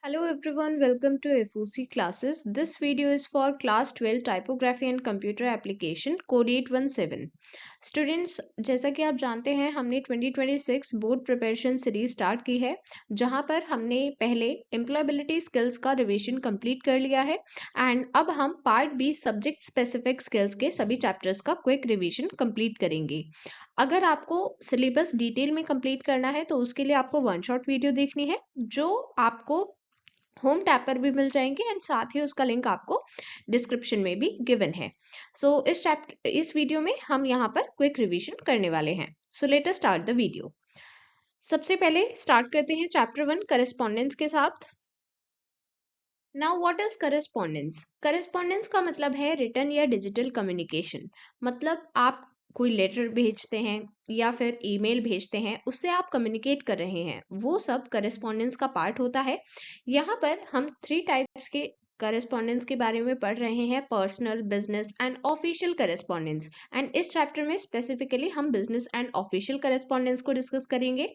Hello everyone, welcome to FOC classes. This video is for class 12 typography and computer application code 817. Students, जैसा कि आप जानते हैं हमने 2026 बोर्ड प्रिपरेशन सीरीज स्टार्ट की है जहां पर हमने पहले एम्प्लॉयबिलिटी स्किल्स का रिवीजन कंप्लीट कर लिया है एंड अब हम part be subject specific skills के सभी चैप्टर्स का क्विक रिवीजन कंप्लीट करेंगे। अगर आपको सिलेबस डिटेल में कंप्लीट करना है तो उसके लिए आपको वन शॉट वीडियो देखनी है जो आपको होम टैब पर भी मिल जाएंगे एंड साथ ही उसका लिंक आपको डिस्क्रिप्शन में भी गिवन है। इस वीडियो में हम यहाँ पर क्विक रिवीजन करने वाले हैं। So let us start the video. सबसे पहले स्टार्ट करते हैं चैप्टर 1 करेस्पॉन्डेंस के साथ। Now what is correspondence? Correspondence का मतलब है रिटन या डिजिटल कम्युनिकेशन। मतलब आप कोई लेटर भेजते हैं या फिर ईमेल भेजते हैं, उससे आप कम्युनिकेट कर रहे हैं, वो सब करेस्पॉन्डेंस का पार्ट होता है। यहाँ पर हम 3 टाइप्स के करेस्पॉन्डेंस के बारे में पढ़ रहे हैं, personal, business and official correspondence. And इस चैप्टर में स्पेसिफिकली हम बिजनेस एंड ऑफिशियल करेस्पॉन्डेंस को डिस्कस करेंगे।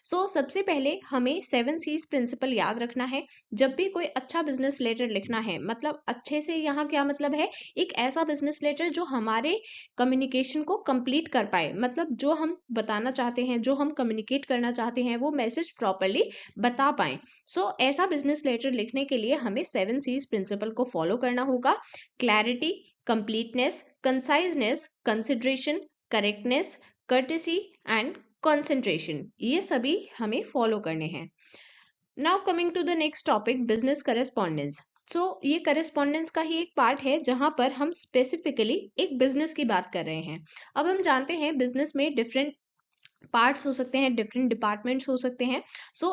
सबसे पहले हमें 7 C's प्रिंसिपल याद रखना है। जब भी कोई अच्छा बिजनेस लेटर लिखना है, मतलब अच्छे से यहाँ क्या मतलब है, एक ऐसा बिजनेस लेटर जो हमारे कम्युनिकेशन को कंप्लीट कर पाए, मतलब जो हम बताना चाहते हैं, जो हम कम्युनिकेट करना चाहते हैं, वो मैसेज प्रॉपरली बता पाए। ऐसा बिजनेस लेटर लिखने के लिए हमें 7 C's प्रिंसिपल को फॉलो करना होगा। Clarity, completeness, conciseness, consideration, correctness, courtesy and concentration, ये सभी हमें फॉलो करने हैं। Now coming to the next topic, business correspondence. ये करेस्पॉन्डेंस का ही एक पार्ट है जहां पर हम स्पेसिफिकली एक बिजनेस की बात कर रहे हैं। अब हम जानते हैं बिजनेस में डिफरेंट पार्ट्स हो सकते हैं, डिफरेंट डिपार्टमेंट्स हो सकते हैं।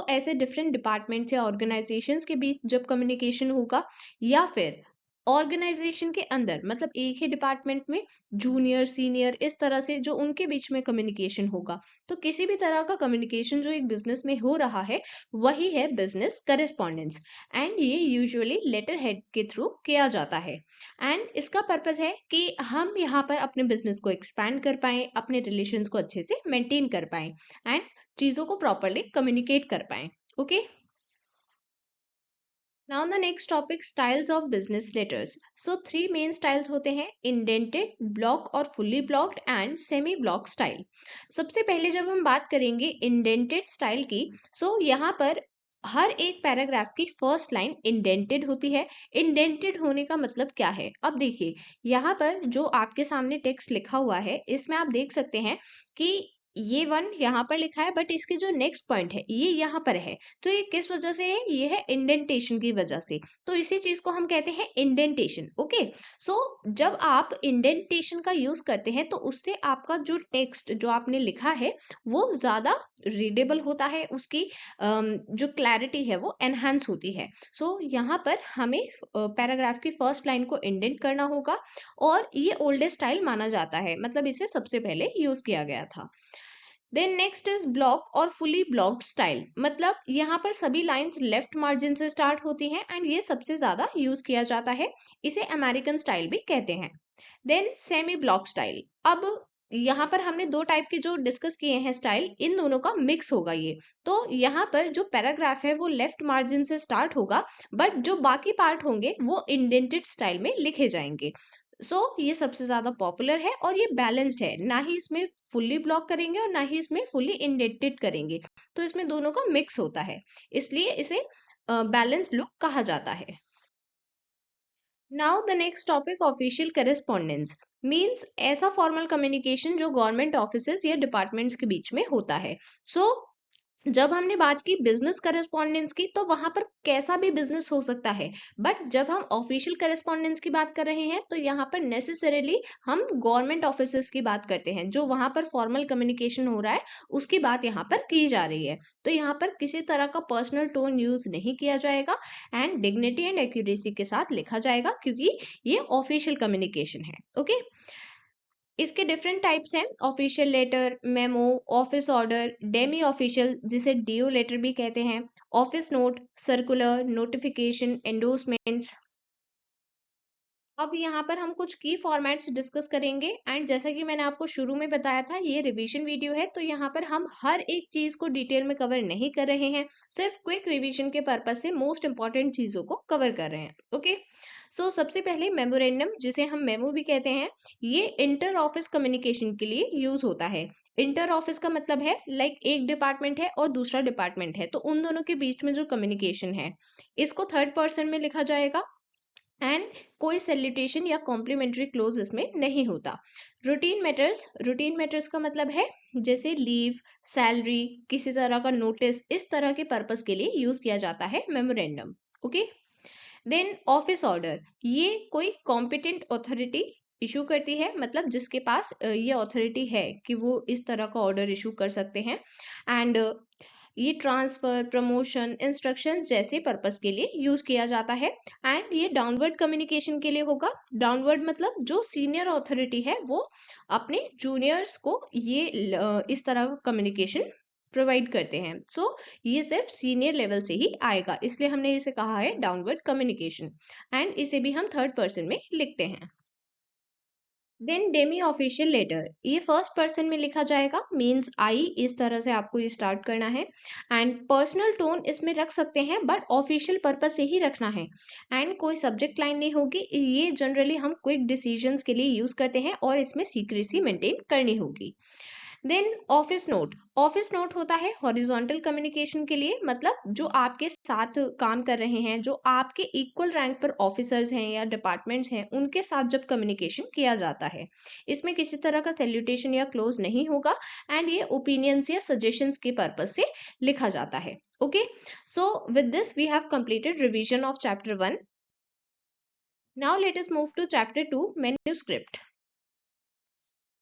ऐसे डिफरेंट डिपार्टमेंट्स या ऑर्गेनाइजेशंस के बीच जब कम्युनिकेशन होगा, या फिर ऑर्गेनाइजेशन के अंदर, मतलब एक ही डिपार्टमेंट में जूनियर सीनियर इस तरह से जो उनके बीच में कम्युनिकेशन होगा, तो किसी भी तरह का कम्युनिकेशन जो एक बिजनेस में हो रहा है वही है बिजनेस करेस्पॉन्डेंस। एंड ये यूजुअली लेटर हेड के थ्रू किया जाता है एंड इसका पर्पस है कि हम यहाँ पर अपने बिजनेस को एक्सपैंड कर पाएं, अपने रिलेशंस को अच्छे से मेंटेन कर पाएं एंड चीजों को प्रॉपरली कम्युनिकेट कर पाएं। Okay, now the next topic, styles of business letters. 3 main styles होते हैं, इंडेंटेड, ब्लॉक और fully blocked and semi block style. सबसे पहले जब हम बात करेंगे इंडेंटेड स्टाइल की, यहाँ पर हर एक पैराग्राफ की फर्स्ट लाइन इंडेंटेड होती है। इंडेंटेड होने का मतलब क्या है? अब देखिए, यहाँ पर जो आपके सामने टेक्स्ट लिखा हुआ है, इसमें आप देख सकते हैं कि ये वन यहाँ पर लिखा है, बट इसकी जो नेक्स्ट पॉइंट है ये यहाँ पर है। तो ये किस वजह से है? ये है इंडेंटेशन की वजह से। तो इसी चीज को हम कहते हैं इंडेंटेशन। ओके, जब आप इंडेंटेशन का यूज करते हैं तो उससे आपका जो टेक्स्ट जो आपने लिखा है वो ज्यादा रीडेबल होता है, उसकी जो क्लैरिटी है वो एनहांस होती है। यहाँ पर हमें पैराग्राफ की फर्स्ट लाइन को इंडेंट करना होगा और ये ओल्डेस्ट स्टाइल माना जाता है, मतलब इसे सबसे पहले यूज किया गया था। देन नेक्स्ट इज ब्लॉक और फुली ब्लॉक्ड स्टाइल। मतलब यहाँ पर सभी लाइंस लेफ्ट मार्जिन से स्टार्ट होती हैं एंड ये सबसे ज्यादा यूज किया जाता है, इसे अमेरिकन स्टाइल भी कहते हैं। Then semi block style. अब यहाँ पर हमने 2 टाइप के जो डिस्कस किए हैं स्टाइल, इन दोनों का मिक्स होगा ये। तो यहाँ पर जो पैराग्राफ है वो लेफ्ट मार्जिन से स्टार्ट होगा, बट जो बाकी पार्ट होंगे वो इंडेंटेड स्टाइल में लिखे जाएंगे। ये सबसे ज्यादा पॉपुलर है और ये बैलेंस्ड है, ना ही इसमें फुल्ली ब्लॉक करेंगे और ना ही इसमें फुल्ली इंडेंटेड करेंगे। तो इसमें दोनों का मिक्स होता है, इसलिए इसे बैलेंस्ड लुक कहा जाता है। Now the next topic, official correspondence means ऐसा फॉर्मल कम्युनिकेशन जो गवर्नमेंट ऑफिसेज या डिपार्टमेंट्स के बीच में होता है। जब हमने बात की बिजनेस करेस्पॉन्डेंस की, तो वहां पर कैसा भी बिजनेस हो सकता है, बट जब हम ऑफिशियल करेस्पॉन्डेंस की बात कर रहे हैं तो यहाँ पर नेसेसरीली हम गवर्नमेंट ऑफिसेस की बात करते हैं, जो वहां पर फॉर्मल कम्युनिकेशन हो रहा है उसकी बात यहाँ पर की जा रही है। तो यहाँ पर किसी तरह का पर्सनल टोन यूज नहीं किया जाएगा एंड डिग्निटी एंड एक्यूरेसी के साथ लिखा जाएगा, क्योंकि ये ऑफिशियल कम्युनिकेशन है। ओके, इसके डिफरेंट टाइप्स हैं, official letter, memo, office order, demi official जिसे डीओ लेटर भी कहते हैं, office note, circular, notification, endorsements. अब यहाँ पर हम कुछ की फॉर्मेट्स डिस्कस करेंगे एंड जैसा कि मैंने आपको शुरू में बताया था, ये रिवीजन वीडियो है, तो यहाँ पर हम हर एक चीज को डिटेल में कवर नहीं कर रहे हैं, सिर्फ क्विक रिवीजन के पर्पज से मोस्ट इंपॉर्टेंट चीजों को कवर कर रहे हैं। ओके, सो सबसे पहले मेमोरेंडम, जिसे हम मेमो भी कहते हैं, ये इंटर ऑफिस कम्युनिकेशन के लिए यूज होता है। इंटर ऑफिस का मतलब है लाइक एक डिपार्टमेंट है और दूसरा डिपार्टमेंट है, तो उन दोनों के बीच में जो कम्युनिकेशन है, इसको थर्ड पर्सन में लिखा जाएगा एंड कोई सैल्यूटेशन या कॉम्प्लीमेंट्री क्लोज इसमें नहीं होता। रूटीन मैटर्स का मतलब है जैसे लीव, सैलरी, किसी तरह का नोटिस, इस तरह के पर्पस के लिए यूज किया जाता है memorandum. Okay, then office order, ये कोई कॉम्पिटेंट अथॉरिटी इशू करती है, मतलब जिसके पास ये अथॉरिटी है कि वो इस तरह का ऑर्डर इशू कर सकते हैं एंड ये ट्रांसफर, प्रमोशन, इंस्ट्रक्शन जैसे पर्पस के लिए यूज किया जाता है एंड ये डाउनवर्ड कम्युनिकेशन के लिए होगा। डाउनवर्ड मतलब जो सीनियर अथॉरिटी है वो अपने जूनियर्स को ये इस तरह का कम्युनिकेशन प्रोवाइड करते हैं। सो ये सिर्फ सीनियर लेवल से ही आएगा, इसलिए हमने इसे कहा है डाउनवर्ड कम्युनिकेशन एंड इसे भी हम थर्ड पर्सन में लिखते हैं। देन डेमी ऑफिशियल लेटर, ये फर्स्ट पर्सन में लिखा जाएगा, मीन्स आई, इस तरह से आपको ये स्टार्ट करना है एंड पर्सनल टोन इसमें रख सकते हैं बट ऑफिशियल पर्पस से ही रखना है एंड कोई सब्जेक्ट लाइन नहीं होगी। ये जनरली हम क्विक डिसीजंस के लिए यूज करते हैं और इसमें सीक्रेसी मेंटेन करनी होगी। देन ऑफिस नोट होता है हॉरिजॉन्टल कम्युनिकेशन के लिए, मतलब जो आपके साथ काम कर रहे हैं, जो आपके इक्वल रैंक पर ऑफिसर्स हैं या डिपार्टमेंट्स हैं, उनके साथ जब कम्युनिकेशन किया जाता है, इसमें किसी तरह का सैल्यूटेशन या क्लोज नहीं होगा एंड ये ओपिनियंस या सजेशंस के पर्पज से लिखा जाता है। Okay, so with this we have completed revision of chapter 1। Now let us move to chapter 2, manuscript.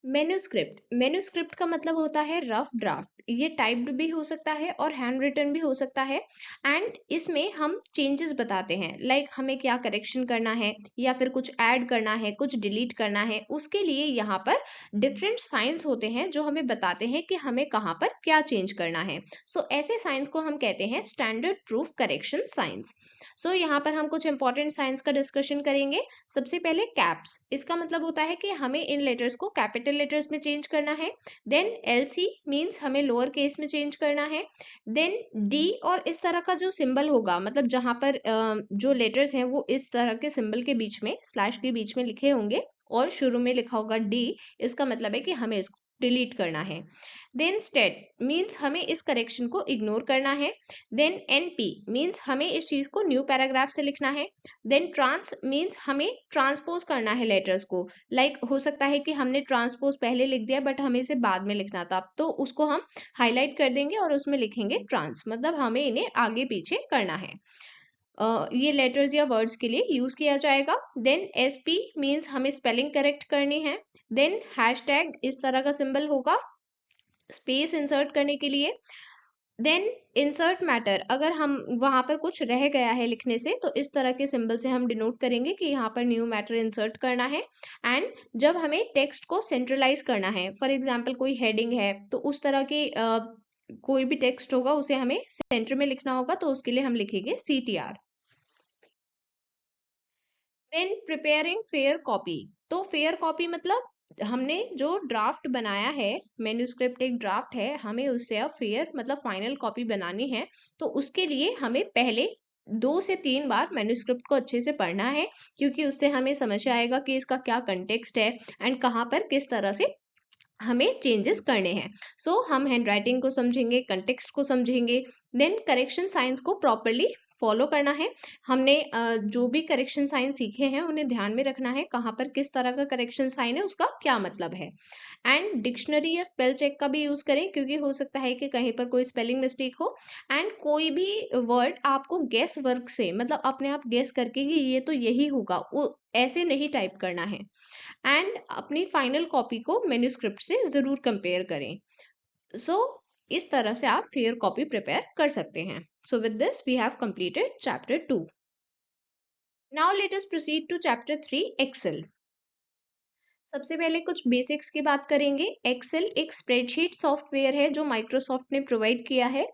Manuscript का मतलब होता है रफ ड्राफ्ट। ये टाइप्ड भी हो सकता है और हैंड रिटन भी हो सकता है एंड इसमें हम चेंजेस बताते हैं, लाइक हमें क्या करेक्शन करना है या फिर कुछ ऐड करना है, कुछ डिलीट करना है, उसके लिए यहाँ पर डिफरेंट साइंस होते हैं जो हमें बताते हैं कि हमें कहाँ पर क्या चेंज करना है। सो ऐसे साइंस को हम कहते हैं स्टैंडर्ड प्रूफ करेक्शन साइंस। सो यहाँ पर हम कुछ इंपॉर्टेंट साइंस का डिस्कशन करेंगे। सबसे पहले कैप्स, इसका मतलब होता है कि हमें इन लेटर्स को कैपिटल लेटर्स में चेंज करना है। देन एलसी मींस हमें लोअर केस में चेंज करना है। देन डी और इस तरह का जो सिंबल होगा, मतलब जहां पर जो लेटर्स हैं वो इस तरह के सिंबल के बीच में, स्लैश के बीच में लिखे होंगे और शुरू में लिखा होगा डी, इसका मतलब है कि हमें इसको डिलीट करना है। देन स्टेट मीन्स हमें इस करेक्शन को इग्नोर करना है। देन एनपी मीन्स हमें इस चीज को न्यू पैराग्राफ से लिखना है। देन ट्रांस मीन्स हमें ट्रांसपोज करना है लेटर्स को, लाइक हो सकता है कि हमने ट्रांसपोज पहले लिख दिया बट हमें इसे बाद में लिखना था, तो उसको हम हाईलाइट कर देंगे और उसमें लिखेंगे ट्रांस, मतलब हमें इन्हें आगे पीछे करना है। ये लेटर्स या वर्ड्स के लिए यूज किया जाएगा। देन एसपी मीन्स हमें स्पेलिंग करेक्ट करनी है। देन हैशटैग इस तरह का सिंबल होगा स्पेस इंसर्ट करने के लिए। देन इंसर्ट मैटर, अगर हम वहां पर कुछ रह गया है लिखने से तो इस तरह के सिंबल से हम डिनोट करेंगे कि यहाँ पर न्यू मैटर इंसर्ट करना है। एंड जब हमें टेक्स्ट को सेंट्रलाइज करना है, फॉर एग्जांपल कोई हेडिंग है तो उस तरह के कोई भी टेक्स्ट होगा उसे हमें सेंटर में लिखना होगा, तो उसके लिए हम लिखेंगे CTR। Then preparing fair copy, तो फेयर कॉपी मतलब हमने जो ड्राफ्ट बनाया है, मैन्युस्क्रिप्ट एक ड्राफ्ट है, हमें उससे अब फेयर मतलब फाइनल कॉपी बनानी है, तो उसके लिए हमें पहले 2 से 3 बार मैन्युस्क्रिप्ट को अच्छे से पढ़ना है, क्योंकि उससे हमें समझ आएगा कि इसका क्या कंटेक्स्ट है एंड कहाँ पर किस तरह से हमें चेंजेस करने हैं। सो हम हैंडराइटिंग को समझेंगे, कंटेक्स्ट को समझेंगे, देन करेक्शन साइंस को प्रॉपरली फॉलो करना है। हमने जो भी करेक्शन साइन सीखे हैं उन्हें ध्यान में रखना है, कहाँ पर किस तरह का करेक्शन साइन है, उसका क्या मतलब है। एंड डिक्शनरी या स्पेल चेक का भी यूज करें, क्योंकि हो सकता है कि कहीं पर कोई स्पेलिंग मिस्टेक हो एंड कोई भी वर्ड आपको गेस वर्क से, मतलब अपने आप गेस करके कि ये तो यही होगा, वो ऐसे नहीं टाइप करना है। एंड अपनी फाइनल कॉपी को मैन्युस्क्रिप्ट से जरूर कंपेयर करें। सो इस तरह से आप फेयर कॉपी प्रिपेयर कर सकते हैं। So with this we have completed chapter 2। Now let us proceed to chapter 3, Excel. सबसे पहले कुछ बेसिक्स की बात करेंगे। एक्सेल एक स्प्रेडशीट सॉफ्टवेयर है जो माइक्रोसॉफ्ट ने प्रोवाइड किया है।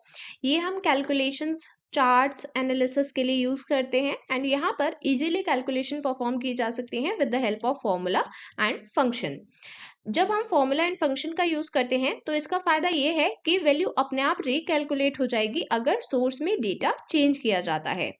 ये हम कैलकुलेशंस, चार्ट्स, एनालिसिस के लिए यूज करते हैं एंड यहाँ पर इजीली कैलकुलेशन परफॉर्म की जा सकती है with the help of formula and function. जब हम फॉर्मूला एंड फंक्शन का यूज करते हैं तो इसका फायदा ये है कि वैल्यू अपने आप रिकैलकुलेट हो जाएगी अगर सोर्स में डेटा चेंज किया जाता है।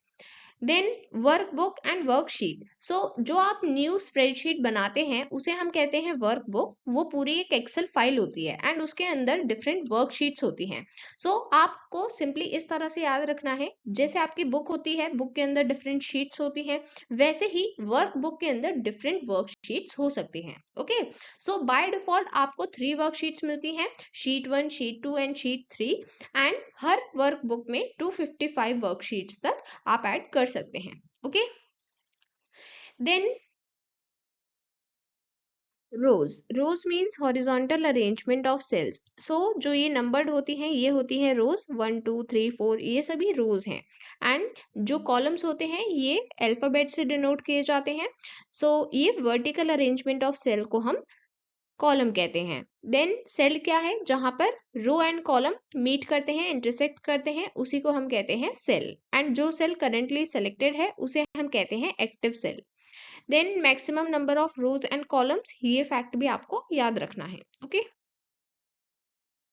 Then workbook and worksheet. So जो आप न्यू स्प्रेडशीट बनाते हैं उसे हम कहते हैं वर्कबुक। वो पूरी एक एक्सेल फाइल होती है एंड उसके अंदर डिफरेंट वर्कशीट्स होती हैं। सो आपको सिंपली इस तरह से याद रखना है, जैसे आपकी बुक होती है, बुक के अंदर डिफरेंट शीट्स होती हैं, वैसे ही वर्कबुक के अंदर डिफरेंट वर्कशीट्स हो सकती हैं। ओके, सो बाय डिफॉल्ट आपको 3 वर्कशीट्स मिलती हैं, sheet 1, sheet 2 and sheet 3। And हर वर्कबुक में 255 वर्कशीट्स तक आप ऐड कर सकते हैं। Okay, then rows means horizontal arrangement of cells. So जो ये नंबर्ड होती हैं ये होती है रोज, 1 2 3 4, ये सभी रोज हैं। एंड जो कॉलम्स होते हैं ये अल्फाबेट से डिनोट किए जाते हैं। सो ये वर्टिकल अरेंजमेंट ऑफ सेल को हम कॉलम कहते हैं। देन सेल क्या है, जहां पर रो एंड कॉलम मीट करते हैं, इंटरसेक्ट करते हैं, उसी को हम कहते हैं सेल। एंड जो सेल करेंटली सेलेक्टेड है उसे हम कहते हैं active cell. Then maximum number of rows and columns, ये फैक्ट भी आपको याद रखना है। ओके,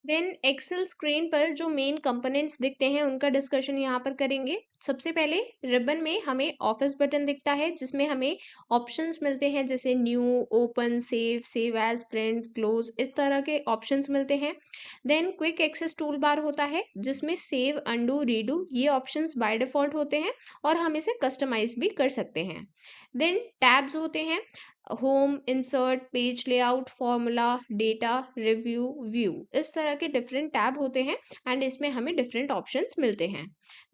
देन एक्सेल स्क्रीन पर जो मेन कंपोनेंट्स दिखते हैं उनका डिस्कशन यहाँ पर करेंगे। सबसे पहले रिबन में हमें ऑफिस बटन दिखता है जिसमें हमें ऑप्शंस मिलते हैं जैसे new, open, save, save as, print, close, इस तरह के ऑप्शंस मिलते हैं। Then quick access tool bar होता है जिसमें सेव, अंडू, रीडू, ये ऑप्शंस बाय डिफॉल्ट होते हैं और हम इसे कस्टमाइज भी कर सकते हैं। देन टैब्स होते हैं, home, insert, page layout, formula, data, review, view, इस तरह के डिफरेंट टैब होते हैं एंड इसमें हमें डिफरेंट ऑप्शंस मिलते हैं।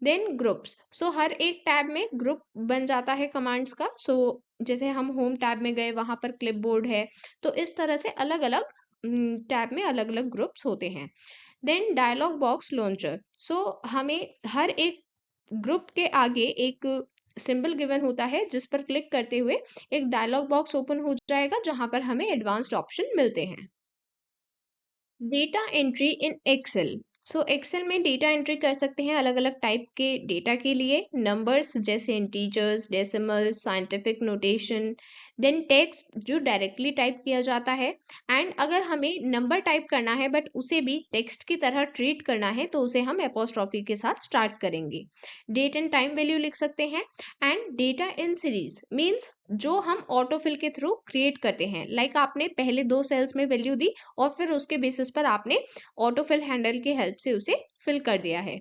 Then groups. सो हर एक टैब में ग्रुप बन जाता है कमांड्स का। सो जैसे हम होम टैब में गए, वहां पर क्लिपबोर्ड है, तो इस तरह से अलग अलग टैब में अलग अलग ग्रुप्स होते हैं। Then dialog box launcher. So हमें हर एक ग्रुप के आगे एक सिंबल गिवन होता है जिस पर क्लिक करते हुए एक डायलॉग बॉक्स ओपन हो जाएगा जहां पर हमें एडवांस्ड ऑप्शन मिलते हैं। Data entry in Excel. So Excel में डेटा एंट्री कर सकते हैं अलग अलग टाइप के डेटा के लिए। नंबर्स जैसे integers, decimal, scientific notation. Then text जो डायरेक्टली टाइप किया जाता है। एंड अगर हमें नंबर टाइप करना है बट उसे भी टेक्स्ट की तरह ट्रीट करना है तो उसे हम एपोस्ट्रॉफी के साथ स्टार्ट करेंगे। डेट एंड टाइम वैल्यू लिख सकते हैं। And data in series means जो हम ऑटोफिल के थ्रू क्रिएट करते हैं, लाइक आपने पहले 2 सेल्स में वैल्यू दी और फिर उसके बेसिस पर आपने ऑटोफिल हैंडल की हेल्प से उसे फिल कर दिया है।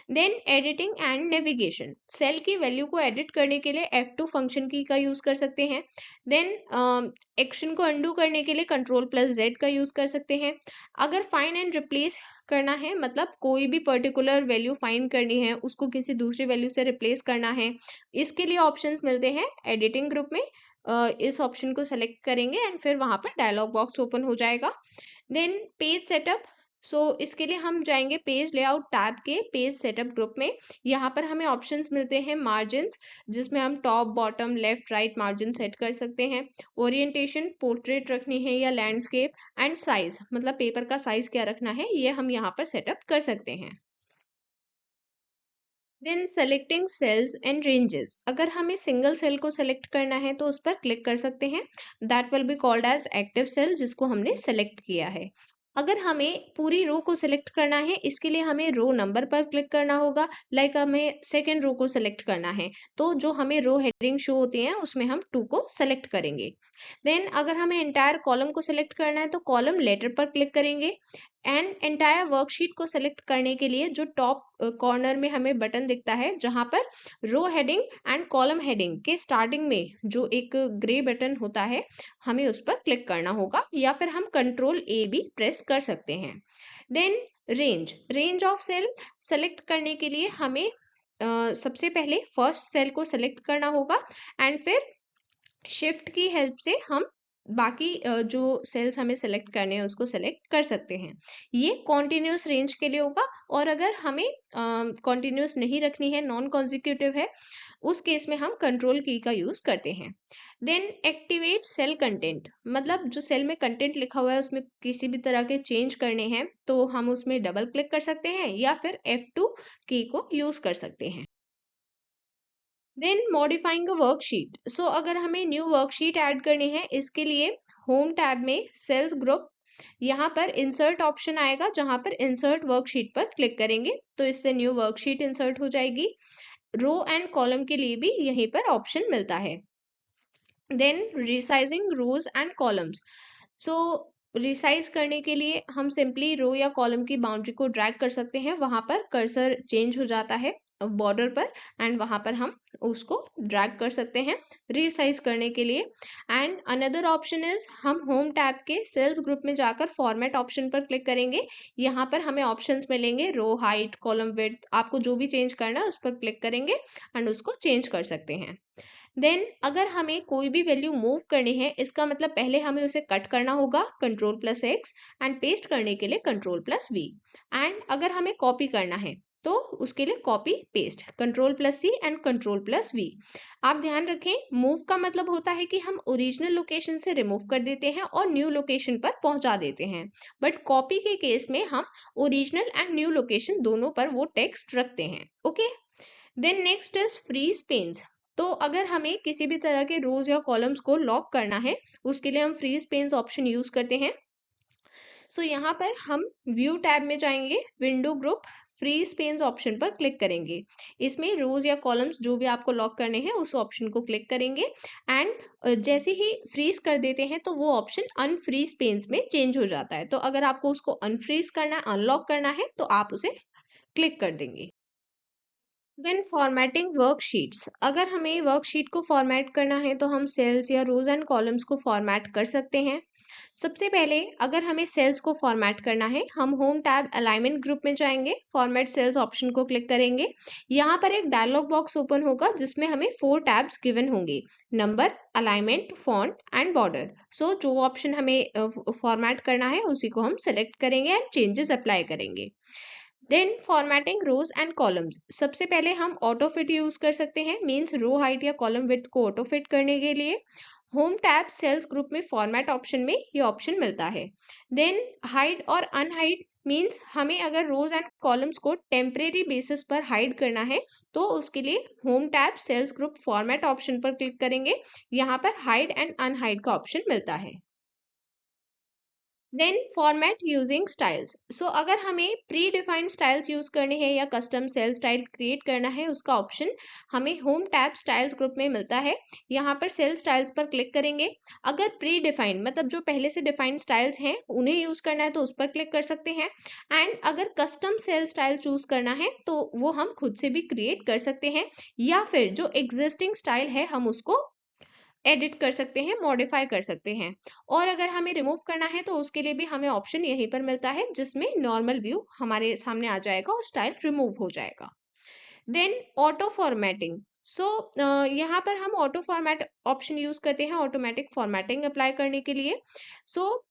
Then editing and navigation. Cell की वैल्यू को एडिट करने के लिए F2 फंक्शन की का यूज कर सकते हैं। देन एक्शन को अंडू करने के लिए Ctrl+Z का यूज कर सकते हैं। अगर फाइंड एंड रिप्लेस करना है, मतलब कोई भी पर्टिकुलर वैल्यू फाइंड करनी है, उसको किसी दूसरी वैल्यू से रिप्लेस करना है, इसके लिए ऑप्शंस मिलते हैं एडिटिंग ग्रुप में। इस ऑप्शन को सेलेक्ट करेंगे एंड फिर वहां पर डायलॉग बॉक्स ओपन हो जाएगा। Then page setup. सो इसके लिए हम जाएंगे पेज लेआउट टैब के पेज सेटअप ग्रुप में। यहाँ पर हमें ऑप्शंस मिलते हैं मार्जिन्स, जिसमें हम top, bottom, left, right margin set कर सकते हैं। ओरिएंटेशन, पोर्ट्रेट रखनी है या लैंडस्केप। एंड साइज, मतलब पेपर का साइज क्या रखना है, ये हम यहाँ पर सेटअप कर सकते हैं। Then selecting cells and ranges. अगर हमें सिंगल सेल को सेलेक्ट करना है तो उस पर क्लिक कर सकते हैं। That will be called as active cell, जिसको हमने सेलेक्ट किया है। अगर हमें पूरी रो को सिलेक्ट करना है, इसके लिए हमें रो नंबर पर क्लिक करना होगा। लाइक हमें सेकेंड रो को सिलेक्ट करना है तो जो हमें रो हेडिंग शो होती है उसमें हम 2 को सिलेक्ट करेंगे। देन अगर हमें एंटायर कॉलम को सिलेक्ट करना है तो कॉलम लेटर पर क्लिक करेंगे। एंड एंटायर वर्कशीट को सिलेक्ट करने के लिए जो टॉप कॉर्नर में हमें बटन दिखता है जहां पर रो हेडिंग एंड कॉलम हेडिंग के स्टार्टिंग में जो एक ग्रे बटन होता है, हमें उस पर क्लिक करना होगा या फिर हम Ctrl+A भी प्रेस कर सकते हैं। Then range of cell select करने के लिए हमें सबसे पहले फर्स्ट सेल को सेलेक्ट करना होगा एंड फिर शिफ्ट की हेल्प से हम बाकी जो सेल्स हमें सेलेक्ट करने हैं उसको सेलेक्ट कर सकते हैं। ये कॉन्टिन्यूस रेंज के लिए होगा। और अगर हमें कॉन्टिन्यूस नहीं रखनी है, नॉन कॉन्जिक्यूटिव है, उस केस में हम कंट्रोल की का यूज करते हैं। देन एक्टिवेट सेल कंटेंट, मतलब जो सेल में कंटेंट लिखा हुआ है उसमें किसी भी तरह के चेंज करने हैं तो हम उसमें डबल क्लिक कर सकते हैं या फिर F2 की को यूज कर सकते हैं। देन मॉडिफाइंग अ वर्कशीट, सो अगर हमें न्यू वर्कशीट ऐड करनी है, इसके लिए होम टैब में सेल्स ग्रुप, यहाँ पर इंसर्ट ऑप्शन आएगा, जहां पर इंसर्ट वर्कशीट पर क्लिक करेंगे तो इससे न्यू वर्कशीट इंसर्ट हो जाएगी। रो एंड कॉलम के लिए भी यहीं पर ऑप्शन मिलता है। Then resizing rows and columns, so resize करने के लिए हम सिंपली रो या कॉलम की बाउंड्री को ड्रैग कर सकते हैं, वहां पर कर्सर चेंज हो जाता है बॉर्डर पर, एंड वहां पर हम उसको ड्रैग कर सकते हैं रिसाइज करने के लिए। एंड अनदर ऑप्शन इज, हम होम टैब के सेल्स ग्रुप में जाकर फॉर्मेट ऑप्शन पर क्लिक करेंगे, यहाँ पर हमें ऑप्शंस मिलेंगे रो हाइट, कॉलम विड्थ, आपको जो भी चेंज करना है उस पर क्लिक करेंगे एंड उसको चेंज कर सकते हैं। देन अगर हमें कोई भी वैल्यू मूव करनी है, इसका मतलब पहले हमें उसे कट करना होगा Ctrl+X, एंड पेस्ट करने के लिए Ctrl+V, एंड अगर हमें कॉपी करना है तो उसके लिए copy paste Ctrl+C and Ctrl+V। आप ध्यान रखें, मूव का मतलब होता है कि हम ओरिजिनल लोकेशन से रिमूव कर देते हैं और न्यू लोकेशन पर पहुंचा देते हैं, बट कॉपी के केस में हम ओरिजिनल एंड न्यू लोकेशन दोनों पर वो टेक्स्ट रखते हैं। Okay, then next is freeze panes, तो अगर हमें किसी भी तरह के रोज या कॉलम्स को लॉक करना है, उसके लिए हम फ्रीज पेन्स ऑप्शन यूज करते हैं। सो यहाँ पर हम व्यू टैब में जाएंगे, window group, freeze panes option पर क्लिक करेंगे, इसमें रोज या कॉलम्स जो भी आपको लॉक करने हैं उस ऑप्शन को क्लिक करेंगे, एंड जैसे ही फ्रीज कर देते हैं तो वो ऑप्शन अनफ्रीज पेन्स में चेंज हो जाता है। तो अगर आपको उसको अनफ्रीज करना है, अनलॉक करना है, तो आप उसे क्लिक कर देंगे। व्हेन फॉर्मेटिंग वर्कशीट्स, अगर हमें वर्कशीट को फॉर्मेट करना है तो हम सेल्स या रोज एंड कॉलम्स को फॉर्मेट कर सकते हैं। सबसे पहले अगर हमें सेल्स को फॉर्मेट करना है, हम होम टैब अलाइनमेंट ग्रुप में जाएंगे, फॉर्मेट सेल्स ऑप्शन को क्लिक करेंगे, यहाँ पर एक डायलॉग बॉक्स ओपन होगा जिसमें हमें 4 टैब्स गिवन होंगे, number, alignment, font and border. So जो ऑप्शन हमें फॉर्मेट करना है उसी को हम सेलेक्ट करेंगे एंड चेंजेस अप्लाई करेंगे। Then formatting rows and columns, सबसे पहले हम ऑटो फिट यूज कर सकते हैं, मींस रो हाइट या कॉलम विड्थ को ऑटो फिट करने के लिए होम टैब सेल्स ग्रुप में फॉर्मेट ऑप्शन में ये ऑप्शन मिलता है। देन हाइड और अनहाइड, मींस हमें अगर रोज एंड कॉलम्स को टेम्परेरी बेसिस पर हाइड करना है तो उसके लिए home tab cells group format option पर क्लिक करेंगे, यहाँ पर हाइड एंड अनहाइड का ऑप्शन मिलता है। देन फॉर्मेट यूजिंग स्टाइल्स, सो अगर हमें प्री डिफाइंड स्टाइल्स यूज करने हैं या कस्टम सेल स्टाइल क्रिएट करना है, उसका ऑप्शन हमें होम टैब स्टाइल्स ग्रुप में मिलता है, यहाँ पर सेल स्टाइल्स पर क्लिक करेंगे। अगर प्री डिफाइंड मतलब जो पहले से डिफाइंड स्टाइल्स हैं उन्हें यूज करना है तो उस पर क्लिक कर सकते हैं, एंड अगर कस्टम सेल स्टाइल चूज करना है तो वो हम खुद से भी क्रिएट कर सकते हैं, या फिर जो एग्जिस्टिंग स्टाइल है हम उसको एडिट कर सकते हैं, मॉडिफाई कर सकते हैं। और अगर हमें रिमूव करना है तो उसके लिए भी हमें ऑप्शन यहीं पर मिलता है, जिसमें नॉर्मल व्यू हमारे सामने आ जाएगा और स्टाइल रिमूव हो जाएगा। देन ऑटो फॉर्मेटिंग, सो यहाँ पर हम ऑटो फॉर्मेट ऑप्शन यूज करते हैं ऑटोमेटिक फॉर्मेटिंग अप्लाई करने के लिए। सो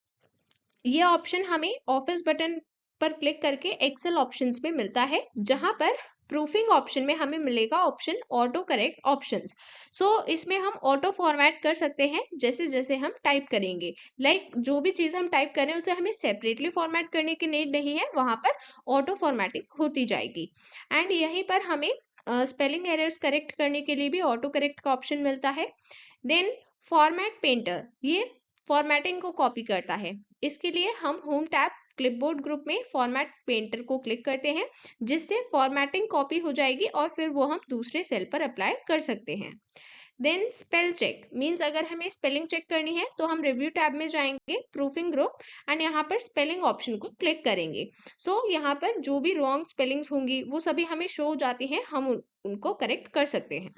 ये ऑप्शन हमें ऑफिस बटन पर क्लिक करके एक्सेल ऑप्शंस में मिलता है, जहां पर प्रूफिंग ऑप्शन में हमें मिलेगा ऑप्शन ऑटो करेक्ट ऑप्शंस। सो इसमें हम ऑटो फॉर्मेट कर सकते हैं जैसे जैसे हम टाइप करेंगे, लाइक जो भी चीज हम टाइप करें उसे हमें सेपरेटली फॉर्मेट करने की नीड नहीं है, वहां पर ऑटो फॉर्मेटिंग होती जाएगी। एंड यहीं पर हमें स्पेलिंग एरर्स करेक्ट करने के लिए भी ऑटो करेक्ट का ऑप्शन मिलता है। देन फॉर्मेट पेंटर, ये फॉर्मेटिंग को कॉपी करता है, इसके लिए हम होम टैब क्लिपबोर्ड ग्रुप में फॉर्मेट पेंटर को क्लिक करते हैं, जिससे फॉर्मेटिंग कॉपी हो जाएगी और फिर वो हम दूसरे सेल पर अप्लाई कर सकते हैं। देन स्पेल चेक, मींस अगर हमें स्पेलिंग चेक करनी है तो हम रिव्यू टैब में जाएंगे, प्रूफिंग ग्रुप, एंड यहाँ पर स्पेलिंग ऑप्शन को क्लिक करेंगे। सो यहाँ पर जो भी रॉन्ग स्पेलिंग्स होंगी वो सभी हमें शो हो जाती हैं, हम उनको करेक्ट कर सकते हैं।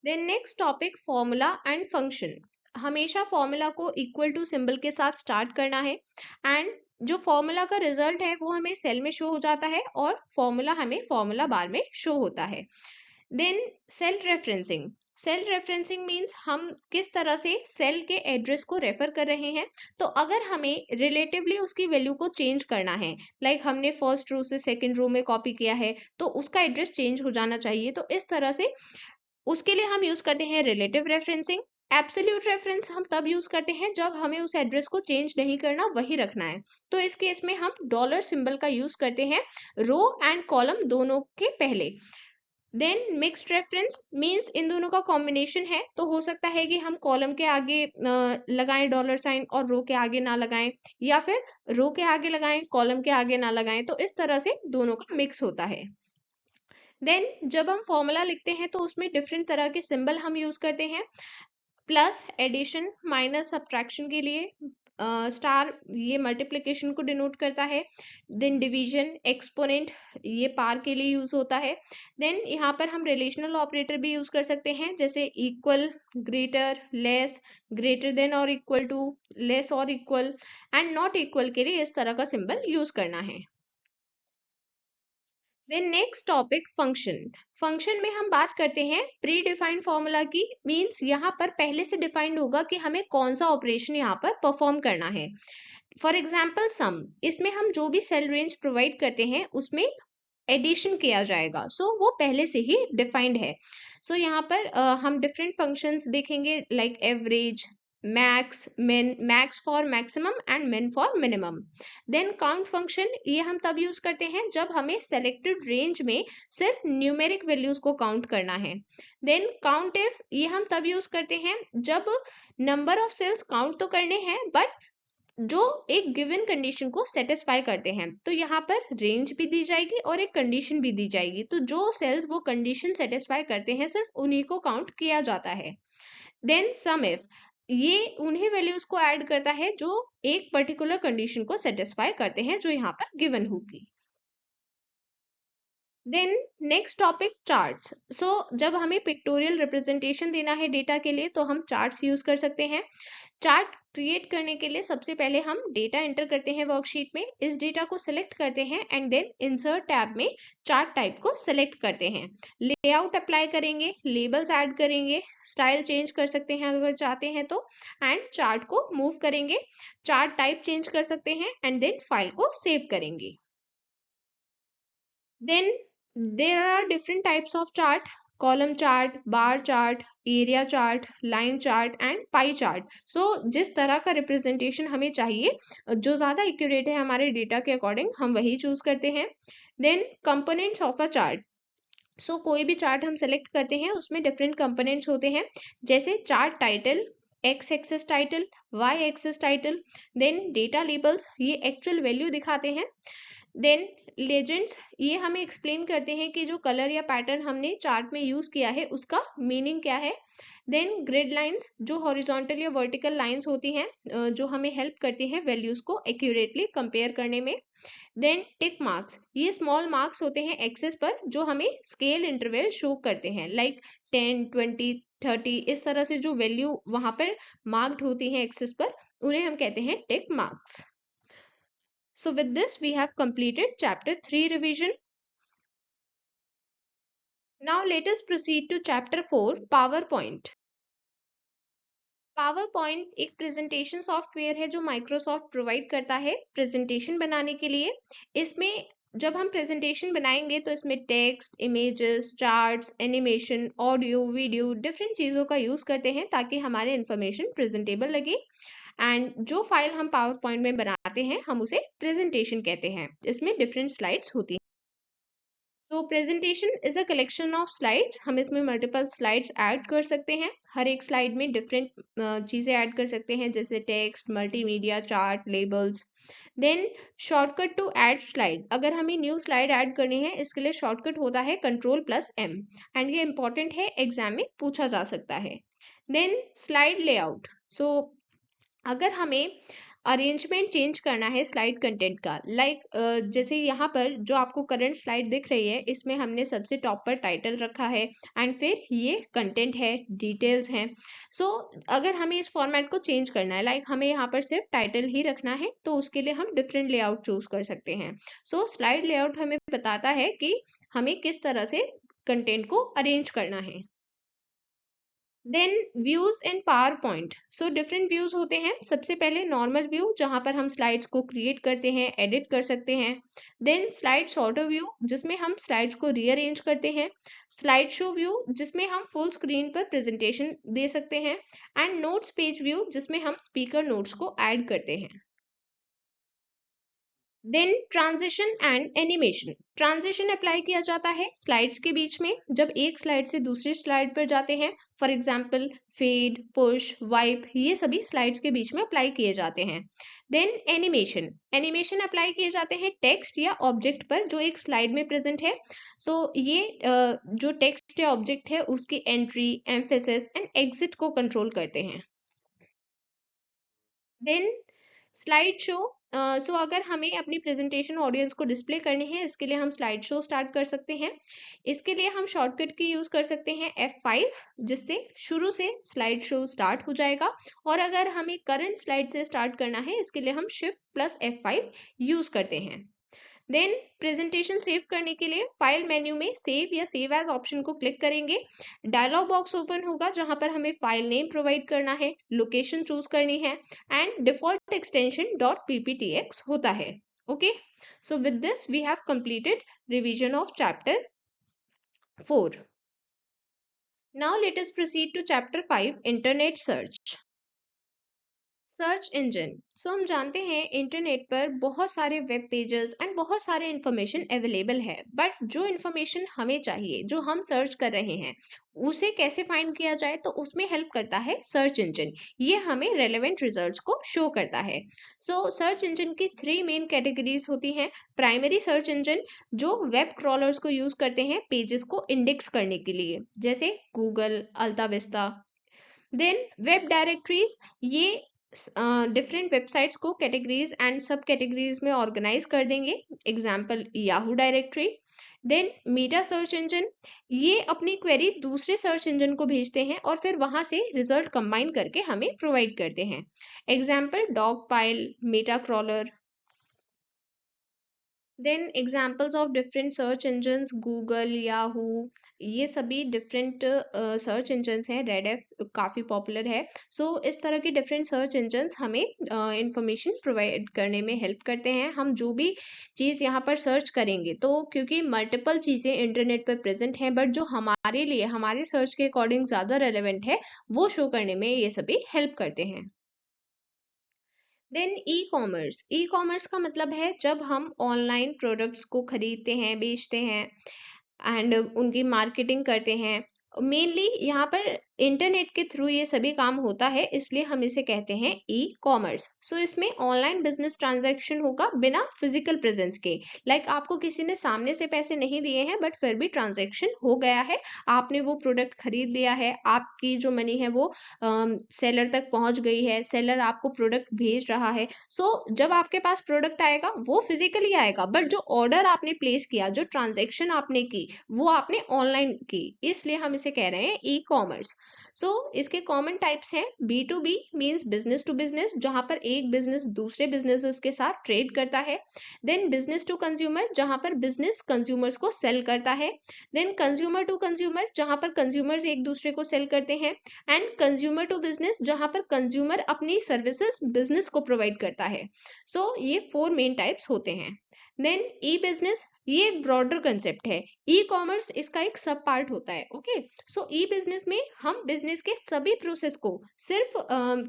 Then next topic formula and function, हमेशा फॉर्मूला को इक्वल टू सिंबल के साथ स्टार्ट करना है, एंड जो फॉर्मूला का रिजल्ट है वो हमें सेल में शो हो जाता है और फॉर्मूला हमें फॉर्मूला बार में शो होता है। Then cell referencing, cell referencing means हम किस तरह से सेल के एड्रेस को रेफर कर रहे हैं। तो अगर हमें रिलेटिवली उसकी वैल्यू को चेंज करना है, लाइक हमने फर्स्ट रो से सेकंड रो में कॉपी किया है, तो उसका एड्रेस चेंज हो जाना चाहिए। तो इस तरह से उसके लिए हम यूज करते हैं रिलेटिव रेफरेंसिंग। एब्सोल्यूट रेफरेंस हम तब यूज करते हैं जब हमें उस एड्रेस को चेंज नहीं करना, वही रखना है। तो इस केस में हम डॉलर सिंबल का यूज करते हैं रो एंड कॉलम दोनों के पहले। देन मिक्स्ड रेफरेंस मींस इन दोनों का कॉम्बिनेशन है, तो हो सकता है कि हम कॉलम के आगे लगाएं डॉलर साइन और रो के आगे ना लगाएं, या फिर रो के आगे लगाएं कॉलम के आगे ना लगाएं। तो इस तरह से दोनों का मिक्स होता है। देन जब हम फॉर्मूला लिखते हैं तो उसमें डिफरेंट तरह के सिंबल हम यूज करते हैं। प्लस एडिशन, माइनस सब्ट्रैक्शन के लिए, स्टार ये मल्टीप्लिकेशन को डिनोट करता है। देन डिवीजन, एक्सपोनेंट ये पार के लिए यूज होता है। देन यहाँ पर हम रिलेशनल ऑपरेटर भी यूज कर सकते हैं, जैसे equal, greater, less, greater than और इक्वल टू, लेस और इक्वल, एंड नॉट इक्वल के लिए इस तरह का सिंबल यूज करना है। Then next topic function. Function में हम बात करते हैं प्री डिफाइंड फॉर्मूला की। मींस यहाँ पर पहले से डिफाइंड होगा कि हमें कौन सा ऑपरेशन यहाँ पर परफॉर्म करना है। फॉर एग्जाम्पल सम, इसमें हम जो भी सेल रेंज प्रोवाइड करते हैं उसमें एडिशन किया जाएगा। सो वो पहले से ही डिफाइंड है। सो यहाँ पर हम डिफरेंट फंक्शंस देखेंगे, like average, max, min, max for maximum and min for minimum. Then count function, ये हम तब यूज करते हैं जब हमें सेलेक्टेड रेंज में सिर्फ न्यूमेरिक वैल्यूज को काउंट करना है। देन काउंट इफ, ये हम तब यूज करते हैं जब नंबर ऑफ सेल्स काउंट तो करने हैं बट जो एक गिवन कंडीशन को सेटिस्फाई करते हैं। तो यहाँ पर रेंज भी दी जाएगी और एक कंडीशन भी दी जाएगी। तो जो सेल्स वो कंडीशन सेटिस्फाई करते हैं सिर्फ उन्हीं को काउंट किया जाता है। देन सम इफ, ये उन्हीं वैल्यूज को ऐड करता है जो एक पर्टिकुलर कंडीशन को सेटिस्फाई करते हैं जो यहाँ पर गिवन होगी। Then next topic charts. So जब हमें पिक्टोरियल रिप्रेजेंटेशन देना है डेटा के लिए तो हम चार्ट्स यूज कर सकते हैं। चार्ट क्रिएट करने के लिए सबसे पहले हम डेटा एंटर करते हैं वर्कशीट में, इस डेटा को सिलेक्ट करते हैं एंड देन इंसर्ट टैब में चार्ट टाइप को सिलेक्ट करते हैं। लेआउट अप्लाई करेंगे, लेबल्स ऐड करेंगे, स्टाइल चेंज कर सकते हैं अगर चाहते हैं तो, एंड चार्ट को मूव करेंगे, चार्ट टाइप चेंज कर सकते हैं एंड देन फाइल को सेव करेंगे। Then there are different types of chart: column chart, bar chart, area chart, line chart and pie chart. So जिस तरह का रिप्रेजेंटेशन हमें चाहिए, जो ज़्यादा एक्यूरेट है हमारे डेटा के अकॉर्डिंग, हम वही चूज करते हैं। Then components of a chart. So कोई भी चार्ट हम सेलेक्ट करते हैं उसमें डिफरेंट कंपोनेंट्स होते हैं, जैसे chart title, X axis title, Y axis title. Then data labels, ये एक्चुअल वैल्यू दिखाते हैं। देन लेजेंड्स, ये हमें एक्सप्लेन करते हैं कि जो कलर या पैटर्न हमने चार्ट में यूज किया है उसका मीनिंग क्या है। देन ग्रिड लाइंस, जो हॉरिजॉन्टल या वर्टिकल लाइंस होती हैं, जो हमें हेल्प करती हैं वैल्यूज को एक्यूरेटली कंपेयर करने में। देन टिक मार्क्स, ये स्मॉल मार्क्स होते हैं एक्सेस पर जो हमें स्केल इंटरवल शो करते हैं, लाइक 10, 20, 30, इस तरह से जो वैल्यू वहां पर मार्क्ड होती हैं एक्सेस पर, उन्हें हम कहते हैं टिक marks. So with this, we have completed chapter 3 revision. Now let us proceed to chapter 4, PowerPoint. PowerPoint एक प्रेजेंटेशन सॉफ्टवेयर है जो माइक्रोसॉफ्ट प्रोवाइड करता है प्रेजेंटेशन बनाने के लिए। इसमें जब हम प्रेजेंटेशन बनाएंगे तो इसमें text, images, charts, animation, audio, video, different चीज़ों का यूज़ करते हैं ताकि हमारे इंफॉर्मेशन प्रेजेंटेबल लगे। एंड जो फाइल हम पावर पॉइंट में बनाते हैं हम उसे प्रेजेंटेशन कहते हैं। इसमें डिफरेंट स्लाइड्स होती हैं। So presentation is a collection of slides. हम इसमें मल्टीपल स्लाइड्स ऐड कर सकते हैं, हर एक स्लाइड में डिफरेंट चीज़ें ऐड कर सकते हैं, जैसे text, multimedia, chart, labels. Then shortcut to add slide, अगर हमें न्यू स्लाइड ऐड करनी है इसके लिए शॉर्टकट होता है Ctrl+M, एंड ये इंपॉर्टेंट है, एग्जाम में पूछा जा सकता है। Then slide layout. सो अगर हमें अरेंजमेंट चेंज करना है स्लाइड कंटेंट का, लाइक जैसे यहाँ पर जो आपको करंट स्लाइड दिख रही है इसमें हमने सबसे टॉप पर टाइटल रखा है एंड फिर ये कंटेंट है, डिटेल्स हैं। सो अगर हमें इस फॉर्मेट को चेंज करना है, लाइक हमें यहाँ पर सिर्फ टाइटल ही रखना है, तो उसके लिए हम डिफरेंट लेआउट चूज कर सकते हैं। सो स्लाइड लेआउट हमें बताता है कि हमें किस तरह से कंटेंट को अरेंज करना है। Then views in PowerPoint, so different views होते हैं। सबसे पहले नॉर्मल व्यू जहां पर हम स्लाइड्स को क्रिएट करते हैं, एडिट कर सकते हैं। देन स्लाइड सॉर्टर व्यू जिसमें हम स्लाइड्स को रीअरेंज करते हैं। स्लाइड शो व्यू जिसमें हम फुल स्क्रीन पर प्रेजेंटेशन दे सकते हैं। एंड नोट्स पेज व्यू जिसमें हम स्पीकर नोट्स को ऐड करते हैं। Then transition and animation, transition apply किया जाता है स्लाइड्स के बीच में जब एक स्लाइड से दूसरी स्लाइड पर जाते हैं। For example fade, push, wipe, ये सभी स्लाइड्स के बीच में अप्लाई किए जाते हैं। देन एनिमेशन, एनिमेशन अप्लाई किए जाते हैं टेक्स्ट या ऑब्जेक्ट पर जो एक स्लाइड में प्रेजेंट है। सो ये जो टेक्स्ट या ऑब्जेक्ट है उसकी एंट्री, एम्फेसिस एंड एग्जिट को कंट्रोल करते हैं। देन स्लाइड शो, सो अगर हमें अपनी प्रेजेंटेशन ऑडियंस को डिस्प्ले करनी है, इसके लिए हम स्लाइड शो स्टार्ट कर सकते हैं। इसके लिए हम शॉर्टकट की यूज कर सकते हैं F5, जिससे शुरू से स्लाइड शो स्टार्ट हो जाएगा। और अगर हमें करंट स्लाइड से स्टार्ट करना है, इसके लिए हम Shift प्लस F5 यूज करते हैं। देन प्रेजेंटेशन सेव करने के लिए फाइल मेन्यू में सेव या सेव एज ऑप्शन को क्लिक करेंगे। डायलॉग बॉक्स ओपन होगा जहां पर हमें फाइल नेम प्रोवाइड करना है, लोकेशन चूज करनी है एंड डिफॉल्ट एक्सटेंशन .pptx होता है। Okay, so with this we have completed revision of chapter 4। Now let us proceed to chapter 5, internet search. Search engine, so हम जानते हैं इंटरनेट पर बहुत सारे वेब पेजेस एंड बहुत सारे इंफॉर्मेशन अवेलेबल है, बट जो इंफॉर्मेशन हमें चाहिए, जो हम सर्च कर रहे हैं, उसे कैसे फाइंड किया जाए, तो उसमें हेल्प करता है सर्च इंजन। ये हमें रेलेवेंट रिजल्ट्स को शो करता है। सो सर्च इंजन की 3 मेन कैटेगरीज होती हैं। प्राइमरी सर्च इंजन जो वेब क्रॉलर्स को यूज करते हैं पेजेस को इंडेक्स करने के लिए, जैसे Google, AltaVista. Then web directories, ये डिफरेंट वेबसाइट्स को कैटेगरीज एंड सब कैटेगरीज में ऑर्गेनाइज कर देंगे, example Yahoo directory. Then meta search engine, ये अपनी क्वेरी दूसरे सर्च इंजन को भेजते हैं और फिर वहां से रिजल्ट कंबाइन करके हमें प्रोवाइड करते हैं, example Dogpile, MetaCrawler. Then examples of different search engines, Google, Yahoo, ये सभी डिफरेंट सर्च इंजन्स हैं। रेड काफ़ी पॉपुलर है। सो इस तरह के डिफरेंट सर्च इंजन्स हमें इंफॉर्मेशन प्रोवाइड करने में हेल्प करते हैं। हम जो भी चीज़ यहाँ पर सर्च करेंगे, तो क्योंकि मल्टीपल चीज़ें इंटरनेट पर प्रेजेंट हैं, बट जो हमारे लिए हमारे सर्च के अकॉर्डिंग ज़्यादा रेलेवेंट है, वो शो करने में ये सभी हेल्प करते हैं। Then e commerce, e commerce का मतलब है जब हम ऑनलाइन प्रोडक्ट्स को खरीदते हैं, बेचते हैं एंड उनकी मार्केटिंग करते हैं। मेनली यहाँ पर इंटरनेट के थ्रू ये सभी काम होता है, इसलिए हम इसे कहते हैं ई कॉमर्स। सो इसमें ऑनलाइन बिजनेस ट्रांजैक्शन होगा बिना फिजिकल प्रेजेंस के। लाइक आपको किसी ने सामने से पैसे नहीं दिए हैं, बट फिर भी ट्रांजैक्शन हो गया है, आपने वो प्रोडक्ट खरीद लिया है, आपकी जो मनी है वो सेलर तक पहुंच गई है, सेलर आपको प्रोडक्ट भेज रहा है। सो जब आपके पास प्रोडक्ट आएगा वो फिजिकली आएगा, बट जो ऑर्डर आपने प्लेस किया, जो ट्रांजैक्शन आपने की, वो आपने ऑनलाइन की, इसलिए हम इसे कह रहे हैं ई कॉमर्स। सो इसके कॉमन टाइप्स हैं। B2B means business to business, जहां पर एक बिजनेस दूसरे बिजनेसेस के साथ ट्रेड करता है। देन बिजनेस टू कंज्यूमर, जहां पर बिजनेस कंज्यूमर्स को सेल करता है। देन कंज्यूमर टू कंज्यूमर, जहां पर कंज्यूमर्स एक दूसरे को सेल करते हैं। एंड कंज्यूमर टू बिजनेस, जहां पर कंज्यूमर अपनी सर्विसेज बिजनेस को प्रोवाइड करता है। सो ये 4 मेन टाइप्स होते हैं। देन ई बिजनेस, ये एक ब्रॉडर कंसेप्ट है। ई कॉमर्स इसका एक सब पार्ट होता है। ओके, सो ई बिजनेस में हम बिजनेस के सभी प्रोसेस को, सिर्फ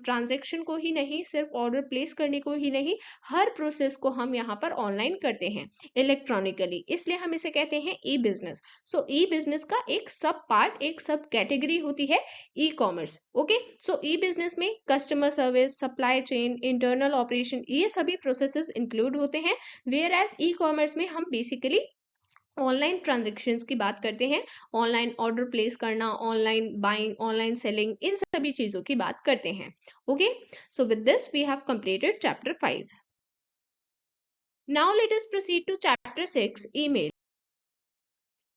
ट्रांजेक्शन को ही नहीं, सिर्फ ऑर्डर प्लेस करने को ही नहीं, हर प्रोसेस को हम यहाँ पर ऑनलाइन करते हैं इलेक्ट्रॉनिकली, इसलिए हम इसे कहते हैं ई बिजनेस। सो ई बिजनेस का एक सब पार्ट, एक सब कैटेगरी होती है ई कॉमर्स। ओके, सो ई बिजनेस में customer service, supply chain, internal operation, ये सभी प्रोसेसेस इंक्लूड होते हैं। वेयर एज ई कॉमर्स में हम बेसिकली ऑनलाइन ट्रांजेक्शन्स की बात करते हैं, ऑनलाइन ऑर्डर प्लेस करना, ऑनलाइन बाइंग, ऑनलाइन सेलिंग, इन सभी चीजों की बात करते हैं। Okay, so with this we have completed chapter 5। Now let us proceed to chapter 6, email.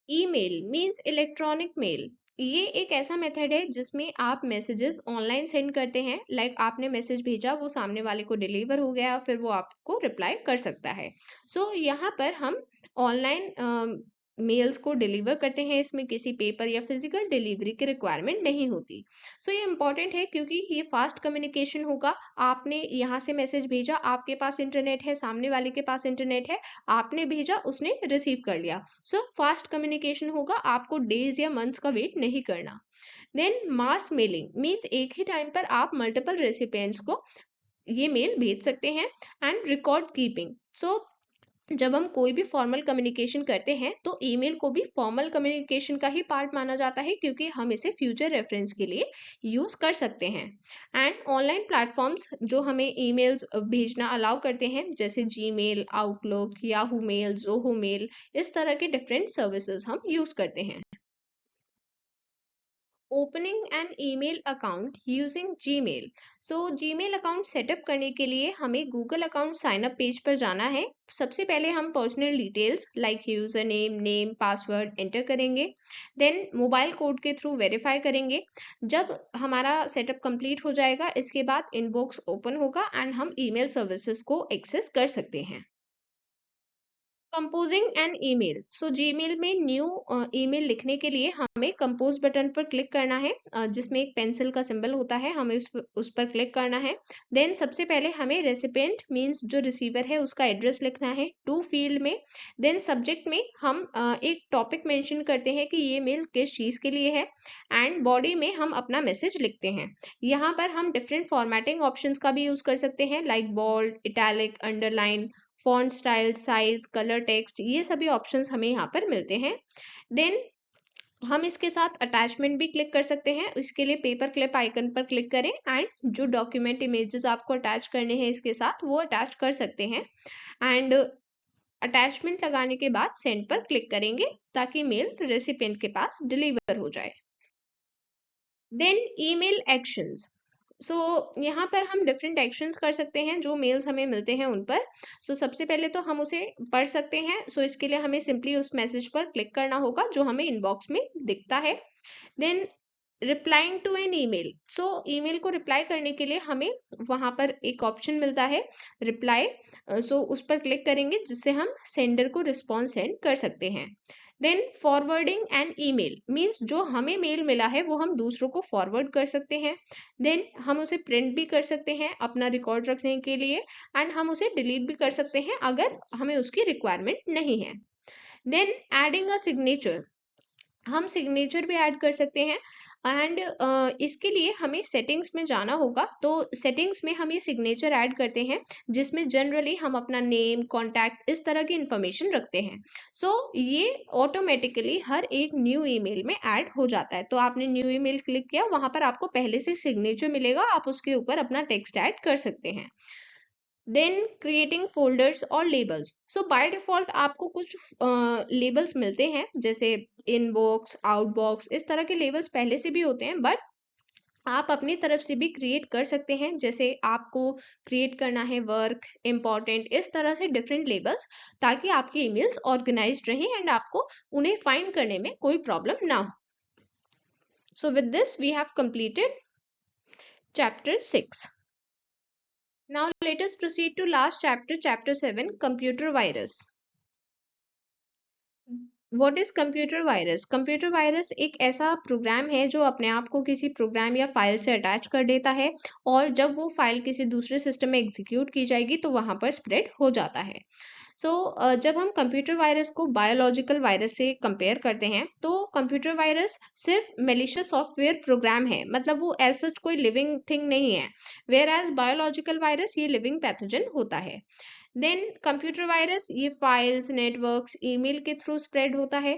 Email means electronic mail. ये एक ऐसा मेथड है जिसमें आप मैसेजेस ऑनलाइन सेंड करते हैं। लाइक आपने मैसेज भेजा, वो सामने वाले को डिलीवर हो गया, फिर वो आपको रिप्लाई कर सकता है। सो यहाँ पर हम ऑनलाइन मेल्स को डिलीवर करते हैं, इसमें किसी पेपर या फिजिकल डिलीवरी की रिक्वायरमेंट नहीं होती। सो ये इंपॉर्टेंट है क्योंकि ये फास्ट कम्युनिकेशन होगा। आपने यहाँ से मैसेज भेजा, आपके पास इंटरनेट है, सामने वाले के पास इंटरनेट है, आपने भेजा, उसने रिसीव कर लिया। सो फास्ट कम्युनिकेशन होगा, आपको डेज या मंथ्स का वेट नहीं करना। देन मास मेलिंग मीन्स एक ही टाइम पर आप मल्टीपल रेसिपिएंट्स को ये मेल भेज सकते हैं। एंड रिकॉर्ड कीपिंग, सो जब हम कोई भी फॉर्मल कम्युनिकेशन करते हैं तो ईमेल को भी फॉर्मल कम्युनिकेशन का ही पार्ट माना जाता है, क्योंकि हम इसे फ्यूचर रेफरेंस के लिए यूज कर सकते हैं। एंड ऑनलाइन प्लेटफॉर्म्स जो हमें ईमेल्स भेजना अलाउ करते हैं, जैसे Gmail, Outlook, Yahoo mail, Zoho mail, इस तरह के डिफरेंट सर्विसेज हम यूज करते हैं। Opening an email account using Gmail, so Gmail account setup करने के लिए हमें Google account sign up page पर जाना है। सबसे पहले हम personal details like user name, name, password enter करेंगे। देन मोबाइल कोड के थ्रू वेरीफाई करेंगे। जब हमारा सेटअप कंप्लीट हो जाएगा, इसके बाद इनबॉक्स ओपन होगा एंड हम ईमेल सर्विसेज को एक्सेस कर सकते हैं। कंपोजिंग एन ईमेल, सो जीमेल में न्यू ईमेल लिखने के लिए हमें कंपोज बटन पर क्लिक करना है, जिसमें एक पेंसिल का सिंबल होता है, हमें उस पर क्लिक करना है। देन सबसे पहले हमें रेसिपिएंट मींस जो रिसीवर है उसका एड्रेस लिखना है टू फील्ड में। देन सब्जेक्ट में हम एक टॉपिक मेंशन करते हैं कि ये मेल किस चीज़ के लिए है। एंड बॉडी में हम अपना मैसेज लिखते हैं। यहाँ पर हम डिफरेंट फॉर्मेटिंग ऑप्शंस का भी यूज कर सकते हैं, like bold, italic, underline, font style, size, colour text, ये सभी ऑप्शंस हमें यहाँ पर मिलते हैं। देन हम इसके साथ अटैचमेंट भी क्लिक कर सकते हैं। इसके लिए पेपर क्लिप आइकन पर क्लिक करें एंड जो डॉक्यूमेंट इमेजेस आपको अटैच करने हैं इसके साथ, वो अटैच कर सकते हैं। एंड अटैचमेंट लगाने के बाद सेंड पर क्लिक करेंगे ताकि मेल रेसिपिएंट के पास डिलीवर हो जाए। देन ईमेल एक्शंस, सो यहाँ पर हम डिफरेंट एक्शंस कर सकते हैं जो मेल्स हमें मिलते हैं उन पर। सबसे पहले तो हम उसे पढ़ सकते हैं। इसके लिए हमें सिंपली उस मैसेज पर क्लिक करना होगा जो हमें इनबॉक्स में दिखता है। Then replying to an email, email को रिप्लाई करने के लिए हमें वहां पर एक ऑप्शन मिलता है रिप्लाई, उस पर क्लिक करेंगे जिससे हम सेंडर को रिस्पॉन्स सेंड कर सकते हैं। Then forwarding an email means जो हमें मेल मिला है वो हम दूसरों को फॉरवर्ड कर सकते हैं। देन हम उसे प्रिंट भी कर सकते हैं अपना रिकॉर्ड रखने के लिए। एंड हम उसे डिलीट भी कर सकते हैं अगर हमें उसकी रिक्वायरमेंट नहीं है। देन एडिंग अ सिग्नेचर, हम सिग्नेचर भी ऐड कर सकते हैं। एंड इसके लिए हमें सेटिंग्स में जाना होगा। तो सेटिंग्स में हम ये सिग्नेचर ऐड करते हैं जिसमें जनरली हम अपना नेम, कॉन्टैक्ट, इस तरह की इंफॉर्मेशन रखते हैं। ये ऑटोमेटिकली हर एक न्यू ईमेल में ऐड हो जाता है। तो आपने न्यू ईमेल क्लिक किया, वहां पर आपको पहले से सिग्नेचर मिलेगा, आप उसके ऊपर अपना टेक्स्ट ऐड कर सकते हैं। देन क्रिएटिंग फोल्डर्स और लेबल्स, बाय डिफॉल्ट आपको कुछ लेबल्स मिलते हैं जैसे इनबॉक्स, आउटबॉक्स, इस तरह के लेबल्स पहले से भी होते हैं, बट आप अपनी तरफ से भी क्रिएट कर सकते हैं। जैसे आपको क्रिएट करना है वर्क, इम्पोर्टेंट, इस तरह से डिफरेंट लेबल्स, ताकि आपकी ईमेल्स ऑर्गेनाइज्ड रहें एंड आपको उन्हें फाइंड करने में कोई प्रॉब्लम ना हो। So with this we have completed chapter 6. Now let us proceed to last chapter, chapter 7, computer virus. What is computer virus? Computer virus एक ऐसा प्रोग्राम है जो अपने आप को किसी प्रोग्राम या फाइल से अटैच कर देता है, और जब वो फाइल किसी दूसरे सिस्टम में एग्जीक्यूट की जाएगी तो वहां पर स्प्रेड हो जाता है। जब हम कंप्यूटर वायरस को बायोलॉजिकल वायरस से कंपेयर करते हैं तो कंप्यूटर वायरस सिर्फ मेलिशियस सॉफ्टवेयर प्रोग्राम है, मतलब वो ऐसा कोई लिविंग थिंग नहीं है। वेयर एज बायोलॉजिकल वायरस ये लिविंग पैथोजन होता है। देन कंप्यूटर वायरस ये फाइल्स, नेटवर्क्स, ईमेल के थ्रू स्प्रेड होता है।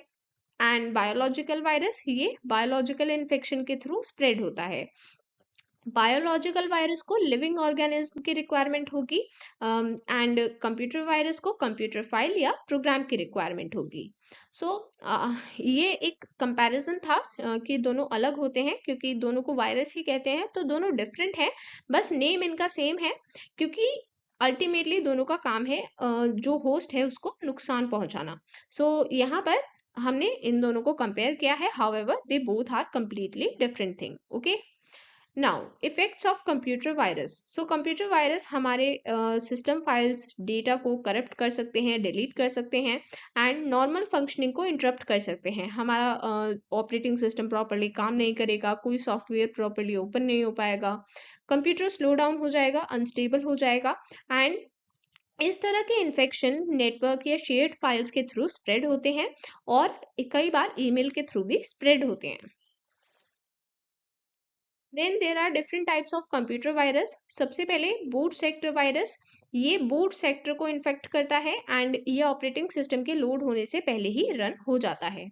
एंड बायोलॉजिकल वायरस ये बायोलॉजिकल इन्फेक्शन के थ्रू स्प्रेड होता है। बायोलॉजिकल वायरस को लिविंग ऑर्गेनिज्म की रिक्वायरमेंट होगी, एंड कंप्यूटर वायरस को कंप्यूटर फाइल या प्रोग्राम की रिक्वायरमेंट होगी। ये एक कंपैरिजन था कि दोनों अलग होते हैं, क्योंकि दोनों को वायरस ही कहते हैं, तो दोनों डिफरेंट है, बस नेम इनका सेम है, क्योंकि अल्टीमेटली दोनों का काम है जो होस्ट है उसको नुकसान पहुंचाना। यहाँ पर हमने इन दोनों को कंपेयर किया है, however they both are completely different thing. Okay, now effects of computer virus. So computer virus हमारे सिस्टम फाइल्स डेटा को करप्ट कर सकते हैं, डिलीट कर सकते हैं एंड नॉर्मल फंक्शनिंग को इंटरप्ट कर सकते हैं। हमारा ऑपरेटिंग सिस्टम प्रॉपर्ली काम नहीं करेगा, कोई सॉफ्टवेयर प्रॉपर्ली ओपन नहीं हो पाएगा, कंप्यूटर स्लो डाउन हो जाएगा, अनस्टेबल हो जाएगा एंड इस तरह के इन्फेक्शन नेटवर्क या शेयर्ड फाइल्स के थ्रू स्प्रेड होते हैं और कई बार ईमेल के थ्रू भी स्प्रेड होते हैं। Then there are different types of computer virus. सबसे पहले बूट सेक्टर वायरस। ये बूट सेक्टर को इन्फेक्ट करता है एंड ये ऑपरेटिंग सिस्टम के लोड होने से पहले ही रन हो जाता है,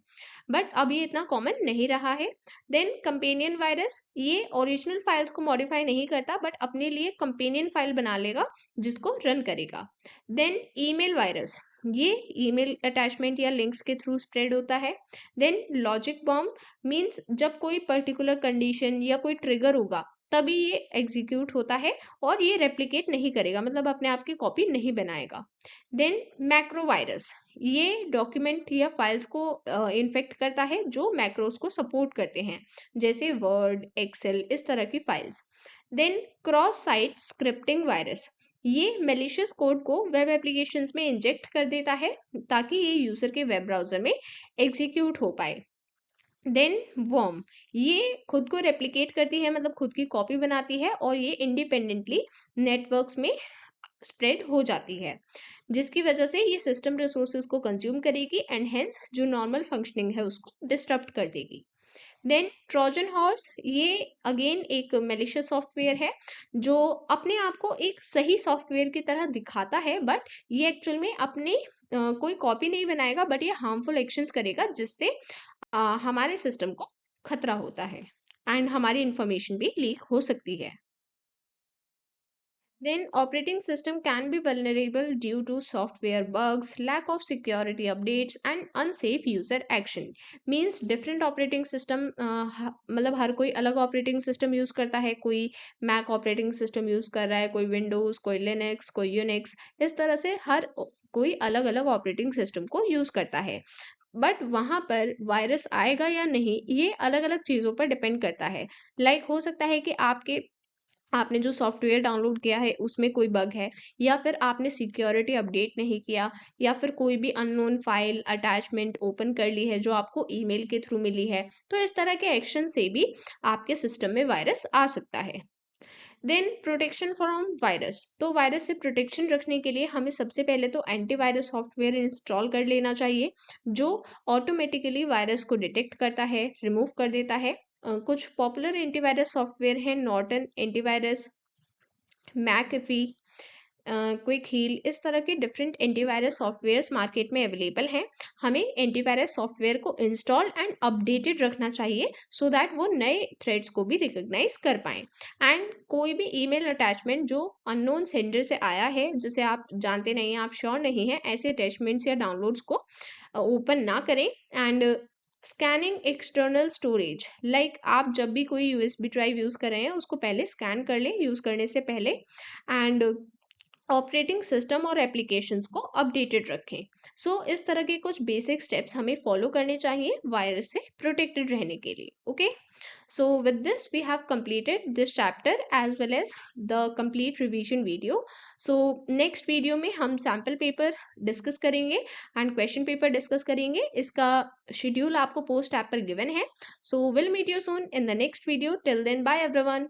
बट अब ये इतना कॉमन नहीं रहा है। देन कंपेनियन वायरस, ये ओरिजिनल फाइल्स को मॉडिफाई नहीं करता बट अपने लिए कंपेनियन फाइल बना लेगा जिसको रन करेगा। देन ईमेल वायरस, ये ईमेल अटैचमेंट या लिंक्स के थ्रू स्प्रेड होता है। देन लॉजिक बॉम्ब, मीन्स जब कोई पर्टिकुलर कंडीशन या कोई ट्रिगर होगा तभी ये एग्जीक्यूट होता है और ये रेप्लिकेट नहीं करेगा, मतलब अपने आप की कॉपी नहीं बनाएगा। देन मैक्रो वायरस, ये डॉक्यूमेंट या फाइल्स को इन्फेक्ट करता है जो मैक्रोस को सपोर्ट करते हैं, जैसे वर्ड, एक्सेल, इस तरह की files. Then cross site scripting virus, ये मेलिशियस कोड को वेब एप्लीकेशंस में इंजेक्ट कर देता है ताकि ये यूजर के वेब ब्राउजर में एग्जीक्यूट हो पाए। देन वर्म, ये खुद को रेप्लिकेट करती है, मतलब खुद की कॉपी बनाती है और ये इंडिपेंडेंटली नेटवर्क्स में स्प्रेड हो जाती है, जिसकी वजह से ये सिस्टम रिसोर्सेज को कंज्यूम करेगी एंड हेंस जो नॉर्मल फंक्शनिंग है उसको डिस्टर्ब कर देगी। देन ट्रोजन हॉर्स, ये अगेन एक मेलिशियस सॉफ्टवेयर है जो अपने आप को एक सही सॉफ्टवेयर की तरह दिखाता है, बट ये एक्चुअल में अपने कोई कॉपी नहीं बनाएगा बट ये हार्मफुल एक्शंस करेगा जिससे हमारे सिस्टम को खतरा होता है एंड हमारी इंफॉर्मेशन भी लीक हो सकती है। Then operating system can be vulnerable due to software bugs, lack of security updates and unsafe user action. Means different operating system मतलब हर कोई अलग operating system use करता है, कोई Mac operating system use कर रहा है, कोई Windows, कोई Linux, कोई Unix, इस तरह से हर कोई अलग अलग ऑपरेटिंग सिस्टम को यूज करता है, बट वहां पर वायरस आएगा या नहीं ये अलग अलग चीजों पर डिपेंड करता है। हो सकता है कि आपने जो सॉफ्टवेयर डाउनलोड किया है उसमें कोई बग है, या फिर आपने सिक्योरिटी अपडेट नहीं किया, या फिर कोई भी अननोन फाइल अटैचमेंट ओपन कर ली है जो आपको ईमेल के थ्रू मिली है, तो इस तरह के एक्शन से भी आपके सिस्टम में वायरस आ सकता है। देन प्रोटेक्शन फ्रॉम वायरस, तो वायरस से प्रोटेक्शन रखने के लिए हमें सबसे पहले तो एंटीवायरस सॉफ्टवेयर इंस्टॉल कर लेना चाहिए जो ऑटोमेटिकली वायरस को डिटेक्ट करता है, रिमूव कर देता है। कुछ पॉपुलर एंटीवायरस सॉफ्टवेयर हैं Norton antivirus, McAfee, quick heal, इस तरह के डिफरेंट एंटीवायरस सॉफ्टवेयर्स मार्केट में अवेलेबल हैं। हमें एंटीवायरस सॉफ्टवेयर को इंस्टॉल एंड अपडेटेड रखना चाहिए सो दैट वो नए थ्रेड्स को भी रिकॉग्नाइज कर पाए। एंड कोई भी ईमेल अटैचमेंट जो अननोन सेंडर से आया है जिसे आप जानते नहीं हैं, आप श्योर नहीं हैं, ऐसे अटैचमेंट्स या डाउनलोड्स को ओपन ना करें। एंड स्कैनिंग एक्सटर्नल स्टोरेज, आप जब भी कोई यूएसबी ड्राइव यूज कर रहे हैं उसको पहले स्कैन कर लें यूज करने से पहले। एंड ऑपरेटिंग सिस्टम और एप्लीकेशंस को अपडेटेड रखें। इस तरह के कुछ बेसिक स्टेप्स हमें फॉलो करने चाहिए वायरस से प्रोटेक्टेड रहने के लिए। Okay, so with this we have completed this chapter as well as the complete revision video. So next video में हम sample paper discuss करेंगे and question paper discuss करेंगे। इसका schedule आपको post app पर given है। So we'll meet you soon in the next video. Till then, bye everyone.